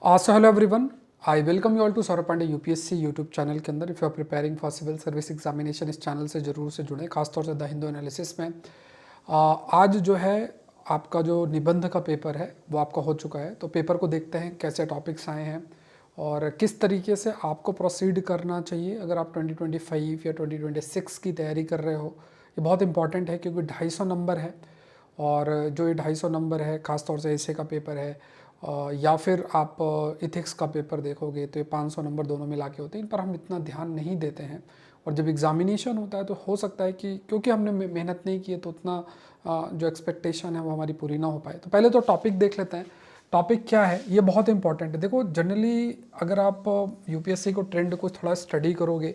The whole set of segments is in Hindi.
So hello everyone, I welcome you all to Saurabh Pandey UPSC YouTube channel के अंदर। If you are preparing for civil service examination इस चैनल से ज़रूर से जुड़ें, खासतौर से द हिंदू एनालिसिस में। आज जो है आपका जो निबंध का पेपर है वो आपका हो चुका है, तो पेपर को देखते हैं कैसे टॉपिक्स आए हैं और किस तरीके से आपको प्रोसीड करना चाहिए अगर आप 2025 या 2026 की तैयारी कर रहे हो। ये बहुत इंपॉर्टेंट है क्योंकि 250 नंबर है और जो ये 250 नंबर है खासतौर से ऐसे का पेपर है या फिर आप इथिक्स का पेपर देखोगे तो ये 500 नंबर दोनों मिला के होते हैं। इन पर हम इतना ध्यान नहीं देते हैं और जब एग्जामिनेशन होता है तो हो सकता है कि क्योंकि हमने मेहनत नहीं की है तो उतना जो एक्सपेक्टेशन है वो हमारी पूरी ना हो पाए। तो पहले तो टॉपिक देख लेते हैं। टॉपिक क्या है, ये बहुत इंपॉर्टेंट है। देखो जनरली अगर आप यूपीएससी को ट्रेंड को थोड़ा स्टडी करोगे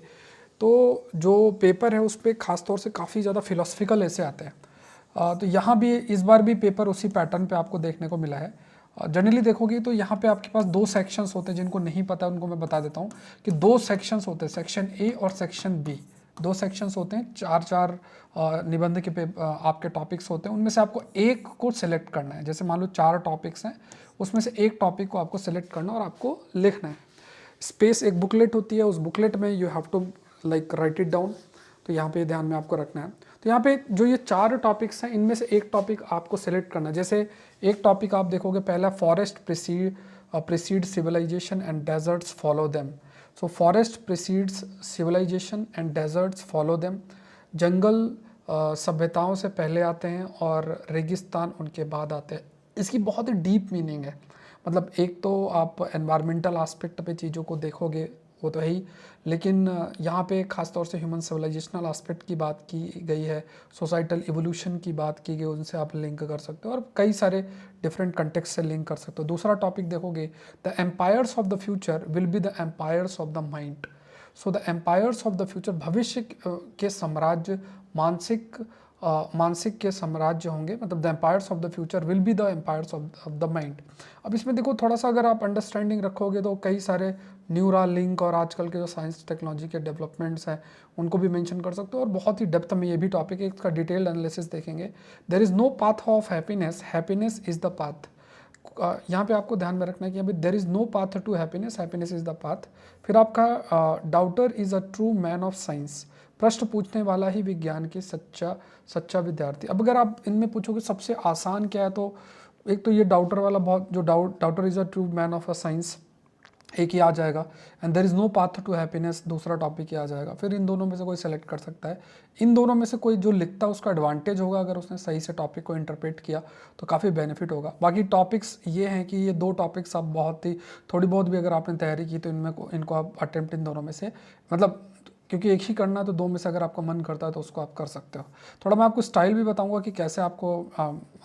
तो जो पेपर है उस पर खासतौर से काफ़ी ज़्यादा फिलोसफिकल ऐसे आते हैं। तो यहाँ भी इस बार भी पेपर उसी पैटर्न पे आपको देखने को मिला है। जनरली देखोगे तो यहाँ पे आपके पास दो सेक्शंस होते हैं, जिनको नहीं पता उनको मैं बता देता हूँ कि दो सेक्शंस होते हैं, सेक्शन ए और सेक्शन बी। दो सेक्शंस होते हैं, चार चार निबंध के आपके टॉपिक्स होते हैं, उनमें से आपको एक को सिलेक्ट करना है। जैसे मान लो 4 टॉपिक्स हैं, उसमें से एक टॉपिक को आपको सिलेक्ट करना और आपको लिखना है। स्पेस एक बुकलेट होती है, उस बुकलेट में you have to like write it down. तो यहाँ पे ध्यान में आपको रखना है। तो यहाँ पे जो ये 4 टॉपिक्स हैं इनमें से एक टॉपिक आपको सेलेक्ट करना है। जैसे एक टॉपिक आप देखोगे, पहला forest precede civilisation and deserts follow them. So forest precedes civilisation and deserts follow them. जंगल सभ्यताओं से पहले आते हैं और रेगिस्तान उनके बाद आते हैं। इसकी बहुत ही डीप मीनिंग है। मतलब एक तो आप एनवायरमेंटल एस्पेक्ट पे चीज़ों को देखोगे, वो तो है ही, लेकिन यहाँ पे खास तौर से ह्यूमन सिविलाइजेशनल एस्पेक्ट की बात की गई है, सोसाइटल इवोल्यूशन की बात की गई, उनसे आप लिंक कर सकते हो और कई सारे डिफरेंट कंटेक्स्ट से लिंक कर सकते हो। दूसरा टॉपिक देखोगे, the empires of the future will be the empires of the mind. So the empires of the future, भविष्य के साम्राज्य मानसिक के साम्राज्य होंगे। मतलब the empires of the future will be the empires of the mind. अब इसमें देखो थोड़ा सा अगर आप अंडरस्टैंडिंग रखोगे तो कई सारे न्यूरल लिंक और आजकल के जो साइंस टेक्नोलॉजी के डेवलपमेंट्स हैं उनको भी मेंशन कर सकते हो और बहुत ही डेप्थ में ये भी टॉपिक है, इसका डिटेल्ड एनालिसिस देखेंगे। There is no path of happiness, happiness is the path. यहाँ पे आपको ध्यान में रखना है कि अभी there is no path to happiness, happiness is the path. फिर आपका doubter is a true man of science, प्रश्न पूछने वाला ही विज्ञान की सच्चा विद्यार्थी। अब अगर आप इनमें पूछोगे सबसे आसान क्या है, तो एक तो ये डाउटर वाला बहुत, जो doubter is a true man of a science एक ही आ जाएगा। And there is no path to happiness दूसरा टॉपिक ही आ जाएगा। फिर इन दोनों में से कोई सेलेक्ट कर सकता है। इन दोनों में से कोई जो लिखता है उसका एडवांटेज होगा अगर उसने सही से टॉपिक को इंटरप्रेट किया तो काफ़ी बेनिफिट होगा। बाकी टॉपिक्स ये हैं कि ये दो टॉपिक्स आप बहुत ही थोड़ी बहुत भी अगर आपने तैयारी की तो इनको आप अटेम्प्ट इन दोनों में से, मतलब क्योंकि एक ही करना है तो दो में से अगर आपका मन करता है तो उसको आप कर सकते हो। थोड़ा मैं आपको स्टाइल भी बताऊंगा कि कैसे आपको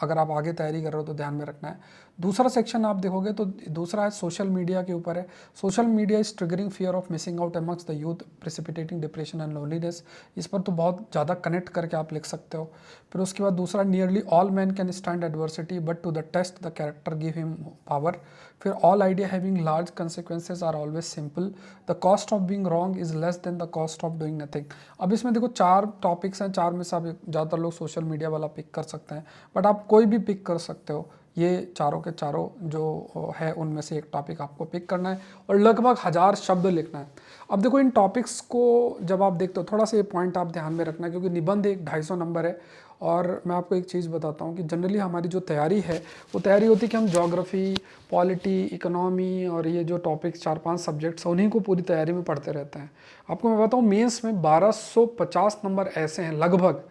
अगर आप आगे तैयारी कर रहे हो तो ध्यान में रखना है। दूसरा सेक्शन आप देखोगे तो दूसरा है सोशल मीडिया के ऊपर है। Social media is triggering fear of missing out amongst the youth, precipitating depression and loneliness. इस पर तो बहुत ज़्यादा कनेक्ट करके आप लिख सकते हो। फिर उसके बाद दूसरा, nearly all man can stand adversity but to the test the character give him power. फिर all idea having large consequences are always simple, the cost of being wrong is less than the cost of doing nothing. अब इसमें देखो 4 टॉपिक्स हैं, 4 में से आप ज़्यादातर लोग सोशल मीडिया वाला पिक कर सकते हैं, बट आप कोई भी पिक कर सकते हो। ये चारों के चारों जो है उनमें से एक टॉपिक आपको पिक करना है और लगभग 1000 शब्द लिखना है। अब देखो इन टॉपिक्स को जब आप देखते हो थोड़ा सा ये पॉइंट आप ध्यान में रखना, क्योंकि निबंध एक 250 नंबर है। और मैं आपको एक चीज़ बताता हूँ कि जनरली हमारी जो तैयारी है वो तैयारी होती है कि हम ज्योग्राफी, पॉलिटी, इकोनॉमी और ये जो टॉपिक्स 4-5 सब्जेक्ट्स हैं उन्हीं को पूरी तैयारी में पढ़ते रहते हैं। आपको मैं बताऊँ मेंस में 1250 नंबर ऐसे हैं लगभग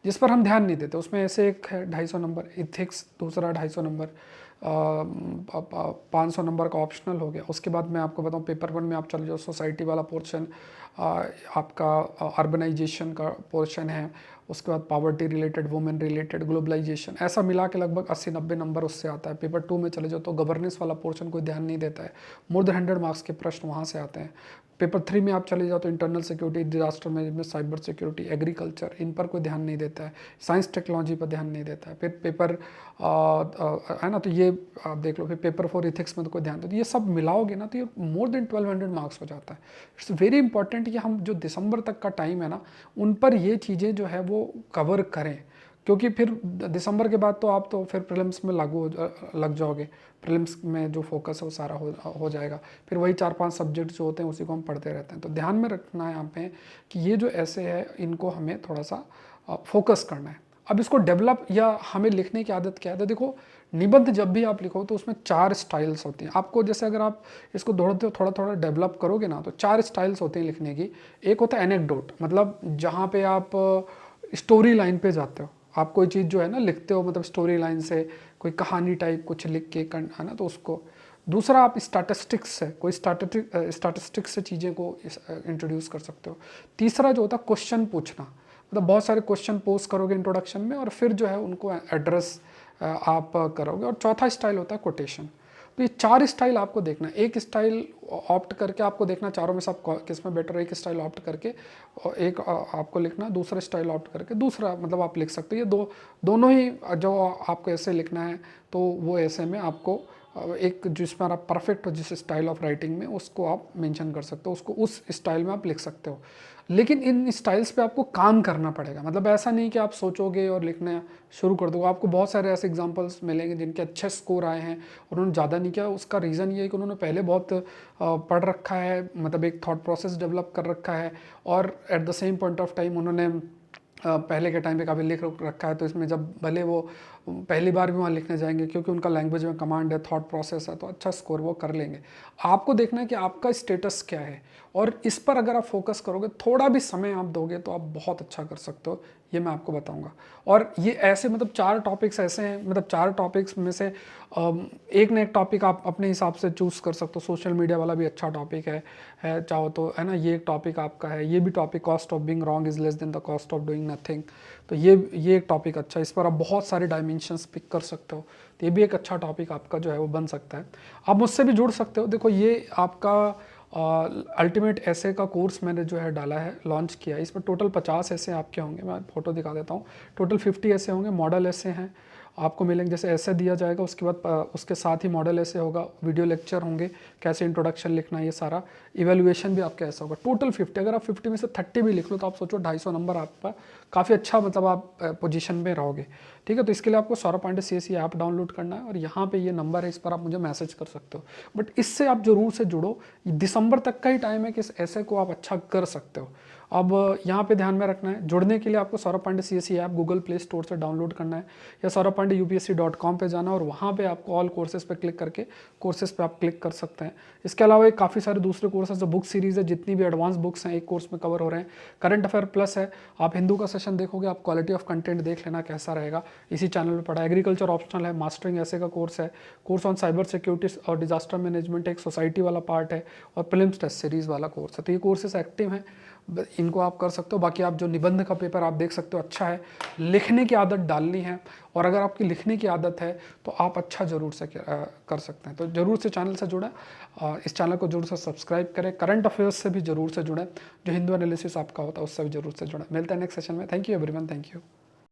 जिस पर हम ध्यान नहीं देते। उसमें ऐसे एक है 250 नंबर इथिक्स, दूसरा 250 नंबर, 500 नंबर का ऑप्शनल हो गया। उसके बाद मैं आपको बताऊं पेपर 1 में आप चल जाओ, सोसाइटी वाला पोर्शन आपका अर्बनाइजेशन का पोर्शन है। उसके बाद poverty related, women related, globalisation, ऐसा मिला के लगभग 80-90 नंबर उससे आता है। पेपर 2 में चले जाओ तो गवर्नेंस वाला पोर्शन कोई ध्यान नहीं देता है, मोर देन 100 मार्क्स के प्रश्न वहाँ से आते हैं। पेपर 3 में आप चले जाओ तो internal security, disaster management, cyber security, agriculture, इन पर कोई ध्यान नहीं देता है। साइंस टेक्नोलॉजी पर ध्यान नहीं देता है। फिर पेपर है ना, तो ये आप देख लो। फिर पेपर 4 इथिक्स में तो कोई ध्यान देता है। ये सब मिलाओगे ना तो ये मोर देन 1200 मार्क्स हो जाता है। इट्स वेरी इंपॉर्टेंट कि हम जो दिसंबर तक का टाइम है ना उन पर ये चीज़ें जो है वो कवर करें। क्योंकि फिर दिसंबर के बाद तो आप तो फिर प्रीलिम्स में लग जाओगे। प्रीलिम्स में जो फोकस है वो सारा हो जाएगा। फिर वही 4-5 सब्जेक्ट जो होते हैं उसी को हम पढ़ते रहते हैं। तो ध्यान में रखना है यहाँ पे कि ये जो ऐसे है इनको हमें थोड़ा सा फोकस करना है। अब इसको डेवलप या हमें लिखने की आदत क्या है, तो देखो निबंध जब भी आप लिखो तो उसमें 4 स्टाइल्स होती हैं। आपको जैसे अगर आप इसको थोड़ा थोड़ा डेवलप करोगे ना, तो 4 स्टाइल्स होते हैं लिखने की। एक होता है एनेक्डोट, मतलब जहाँ पे आप स्टोरी लाइन पे जाते हो, आप कोई चीज़ जो है ना लिखते हो, मतलब स्टोरी लाइन से कोई कहानी टाइप कुछ लिख के है ना, तो उसको। दूसरा आप स्टैटिस्टिक्स से कोई स्टैटिस्टिक्स से चीज़ें को इंट्रोड्यूस कर सकते हो। तीसरा जो होता है क्वेश्चन पूछना, मतलब बहुत सारे क्वेश्चन पोज करोगे इंट्रोडक्शन में और फिर जो है उनको एड्रेस आप करोगे। और चौथा स्टाइल होता है कोटेशन। तो ये 4 स्टाइल आपको देखना है। एक स्टाइल ऑप्ट करके आपको देखना चारों में से आप किस में बेटर है, एक स्टाइल ऑप्ट करके और एक आपको लिखना, दूसरा स्टाइल ऑप्ट करके दूसरा, मतलब आप लिख सकते हो। ये दोनों ही जो आपको ऐसे लिखना है तो वो ऐसे में आपको एक जिसमें आप परफेक्ट हो जिस स्टाइल ऑफ राइटिंग में, उसको आप मेंशन कर सकते हो, उसको उस स्टाइल में आप लिख सकते हो। लेकिन इन स्टाइल्स पे आपको काम करना पड़ेगा। मतलब ऐसा नहीं कि आप सोचोगे और लिखना शुरू कर दोगे। आपको बहुत सारे ऐसे एग्जांपल्स मिलेंगे जिनके अच्छे स्कोर आए हैं, उन्होंने ज़्यादा नहीं किया। उसका रीज़न ये है कि उन्होंने पहले बहुत पढ़ रखा है, मतलब एक थॉट प्रोसेस डेवलप कर रखा है, और at the same point of time उन्होंने पहले के टाइम पे काफ़ी लिख रखा है। तो इसमें जब भले वो पहली बार भी वहाँ लिखने जाएंगे, क्योंकि उनका लैंग्वेज में कमांड है, थॉट प्रोसेस है, तो अच्छा स्कोर वो कर लेंगे। आपको देखना है कि आपका स्टेटस क्या है, और इस पर अगर आप फोकस करोगे, थोड़ा भी समय आप दोगे, तो आप बहुत अच्छा कर सकते हो, ये मैं आपको बताऊंगा। और ये ऐसे मतलब 4 टॉपिक्स ऐसे हैं, मतलब 4 टॉपिक्स में से एक ना एक टॉपिक आप अपने हिसाब से चूज़ कर सकते हो। सोशल मीडिया वाला भी अच्छा टॉपिक है चाहो तो, है ना, ये एक टॉपिक आपका है। ये भी topic cost of being wrong is less than the cost of doing nothing, तो ये एक टॉपिक अच्छा है। इस पर आप बहुत सारे डायमेंशंस पिक कर सकते हो, तो ये भी एक अच्छा टॉपिक आपका जो है वो बन सकता है। आप मुझसे भी जुड़ सकते हो। देखो ये आपका अल्टीमेट ऐसे का कोर्स मैंने जो है डाला है, लॉन्च किया है। इस पर टोटल 50 ऐसे आपके होंगे, मैं फोटो दिखा देता हूँ। टोटल 50 ऐसे होंगे, मॉडल ऐसे हैं आपको मिलेंगे। जैसे ऐसे दिया जाएगा, उसके बाद उसके साथ ही मॉडल ऐसे होगा, वीडियो लेक्चर होंगे, कैसे इंट्रोडक्शन लिखना है, ये सारा इवेल्युएशन भी आपका ऐसा होगा। टोटल 50, अगर आप 50 में से 30 भी लिख लो तो आप सोचो 250 नंबर आपका काफ़ी अच्छा, मतलब आप पोजीशन में रहोगे। ठीक है, तो इसके लिए आपको Saurabh Pandey CSE app download करना है, और यहाँ पे ये नंबर है, इस पर आप मुझे मैसेज कर सकते हो। बट इससे आप जरूर से जुड़ो, दिसंबर तक का ही टाइम है कि इस ऐसे को आप अच्छा कर सकते हो। अब यहाँ पे ध्यान में रखना है, जुड़ने के लिए आपको Saurabh Pandey CSE app Google Play Store से डाउनलोड करना है, या सौरभ पांडे UPSC.com पे जाना, और वहाँ पे आपको ऑल कोर्सेज पे क्लिक करके कोर्सेज पे आप क्लिक कर सकते हैं। इसके अलावा एक काफ़ी सारे दूसरे कोर्सेज, जो बुक सीरीज़ है, जितनी भी एडवांस बुक्स हैं एक कोर्स में कवर हो रहे हैं। करंट अफेयर प्लस है, आप हिंदू का सेशन देखोगे, आप क्वालिटी ऑफ कंटेंट देख लेना कैसा रहेगा, इसी चैनल पर पढ़ा। एग्रीकल्चर ऑप्शनल है, मास्टरिंग ऐसे का कोर्स है, कोर्स ऑन साइबर सिक्योरिटी और डिजास्टर मैनेजमेंट, एक सोसाइटी वाला पार्ट है, और प्रीलिम्स टेस्ट सीरीज़ वाला कोर्स है। तो ये कोर्सेज एक्टिव हैं, इनको आप कर सकते हो। बाकी आप जो निबंध का पेपर आप देख सकते हो, अच्छा है, लिखने की आदत डालनी है, और अगर आपकी लिखने की आदत है तो आप अच्छा ज़रूर से कर सकते हैं। तो ज़रूर से चैनल से जुड़ें, इस चैनल को जरूर से सब्सक्राइब करें। करंट अफेयर्स से भी ज़रूर से जुड़ें, जो हिंदू एनालिसिस आपका होता है उससे भी ज़रूर से जुड़ें। मिलते हैं नेक्स्ट सेशन में। Thank you everyone, thank you.